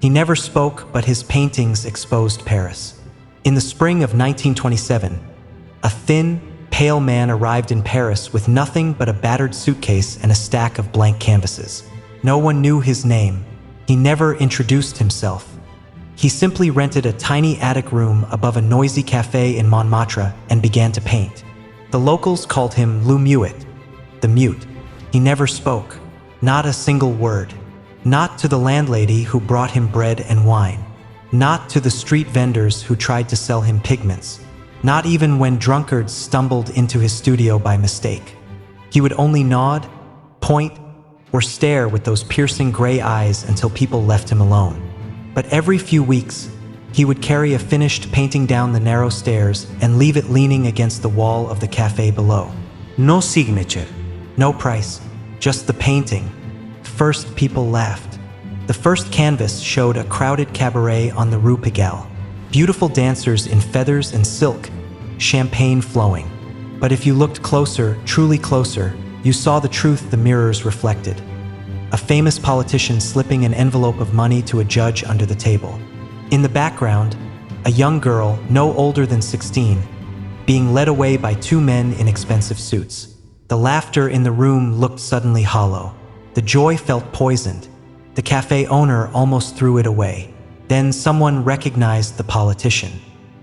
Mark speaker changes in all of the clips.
Speaker 1: He never spoke, but his paintings exposed Paris. In the spring of 1927, a thin, pale man arrived in Paris with nothing but a battered suitcase and a stack of blank canvases. No one knew his name. He never introduced himself. He simply rented a tiny attic room above a noisy cafe in Montmartre and began to paint. The locals called him Le Muet, the mute. He never spoke, not a single word. Not to the landlady who brought him bread and wine. Not to the street vendors who tried to sell him pigments. Not even when drunkards stumbled into his studio by mistake. He would only nod, point, or stare with those piercing gray eyes until people left him alone. But every few weeks, he would carry a finished painting down the narrow stairs and leave it leaning against the wall of the cafe below. No signature, no price, just the painting. First, people laughed. The first canvas showed a crowded cabaret on the Rue Pigalle. Beautiful dancers in feathers and silk, champagne flowing. But if you looked closer, truly closer, you saw the truth the mirrors reflected. A famous politician slipping an envelope of money to a judge under the table. In the background, a young girl, no older than 16, being led away by two men in expensive suits. The laughter in the room looked suddenly hollow. The joy felt poisoned. The cafe owner almost threw it away. Then someone recognized the politician.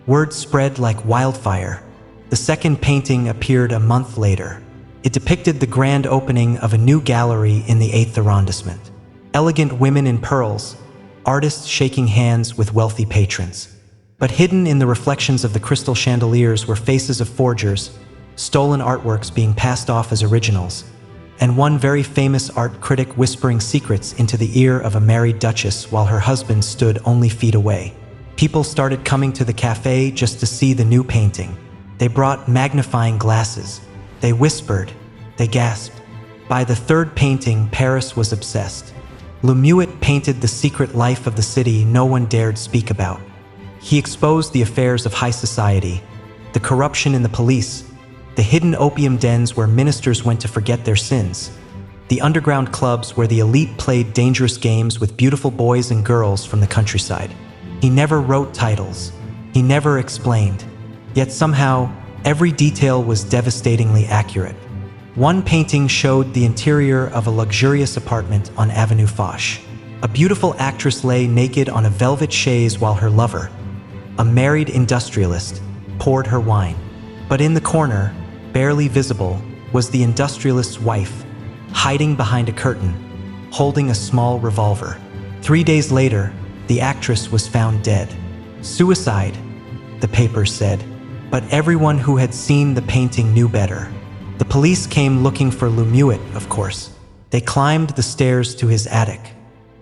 Speaker 1: Word spread like wildfire. The second painting appeared a month later. It depicted the grand opening of a new gallery in the 8th arrondissement. Elegant women in pearls, artists shaking hands with wealthy patrons. But hidden in the reflections of the crystal chandeliers were faces of forgers, stolen artworks being passed off as originals, and one very famous art critic whispering secrets into the ear of a married duchess while her husband stood only feet away. People started coming to the cafe just to see the new painting. They brought magnifying glasses. They whispered. They gasped. By the third painting, Paris was obsessed. Le Muet painted the secret life of the city no one dared speak about. He exposed the affairs of high society, the corruption in the police, the hidden opium dens where ministers went to forget their sins, the underground clubs where the elite played dangerous games with beautiful boys and girls from the countryside. He never wrote titles. He never explained. Yet somehow, every detail was devastatingly accurate. One painting showed the interior of a luxurious apartment on Avenue Foch. A beautiful actress lay naked on a velvet chaise while her lover, a married industrialist, poured her wine. But in the corner, barely visible, was the industrialist's wife, hiding behind a curtain, holding a small revolver. 3 days later, the actress was found dead. Suicide, the papers said. But everyone who had seen the painting knew better. The police came looking for Le Muet, of course. They climbed the stairs to his attic.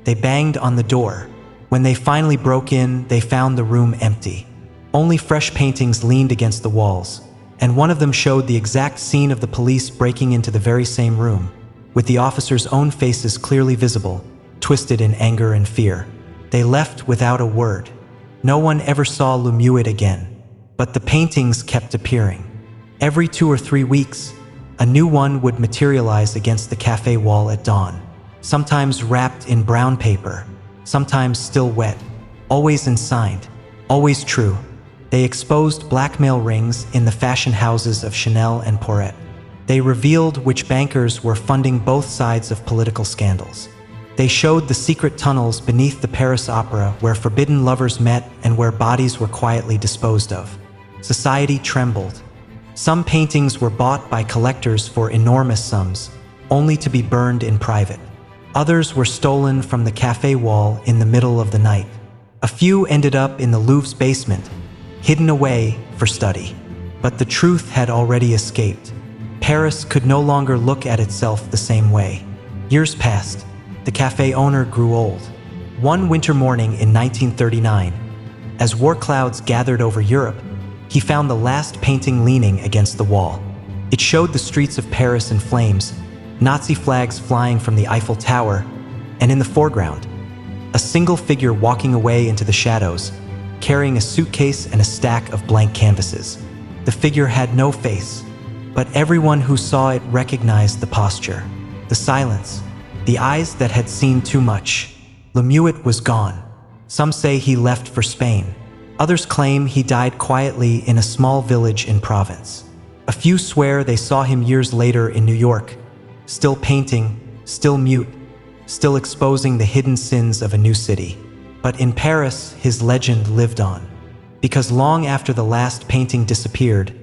Speaker 1: They banged on the door. When they finally broke in, they found the room empty. Only fresh paintings leaned against the walls, and one of them showed the exact scene of the police breaking into the very same room, with the officers' own faces clearly visible, twisted in anger and fear. They left without a word. No one ever saw Le Muet again. But the paintings kept appearing. Every 2 or 3 weeks, a new one would materialize against the cafe wall at dawn, sometimes wrapped in brown paper, sometimes still wet, always unsigned, always true. They exposed blackmail rings in the fashion houses of Chanel and Poret. They revealed which bankers were funding both sides of political scandals. They showed the secret tunnels beneath the Paris Opera where forbidden lovers met and where bodies were quietly disposed of. Society trembled. Some paintings were bought by collectors for enormous sums, only to be burned in private. Others were stolen from the cafe wall in the middle of the night. A few ended up in the Louvre's basement, hidden away for study. But the truth had already escaped. Paris could no longer look at itself the same way. Years passed. The cafe owner grew old. One winter morning in 1939, as war clouds gathered over Europe, he found the last painting leaning against the wall. It showed the streets of Paris in flames, Nazi flags flying from the Eiffel Tower, and in the foreground, a single figure walking away into the shadows, carrying a suitcase and a stack of blank canvases. The figure had no face, but everyone who saw it recognized the posture, the silence, the eyes that had seen too much. Le Muet was gone. Some say he left for Spain. Others claim he died quietly in a small village in Provence. A few swear they saw him years later in New York, still painting, still mute, still exposing the hidden sins of a new city. But in Paris, his legend lived on. Because long after the last painting disappeared,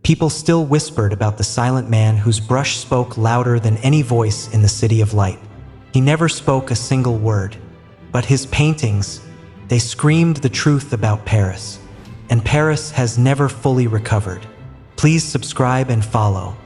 Speaker 1: people still whispered about the silent man whose brush spoke louder than any voice in the city of light. He never spoke a single word, but his paintings, they screamed the truth about Paris. And Paris has never fully recovered. Please subscribe and follow.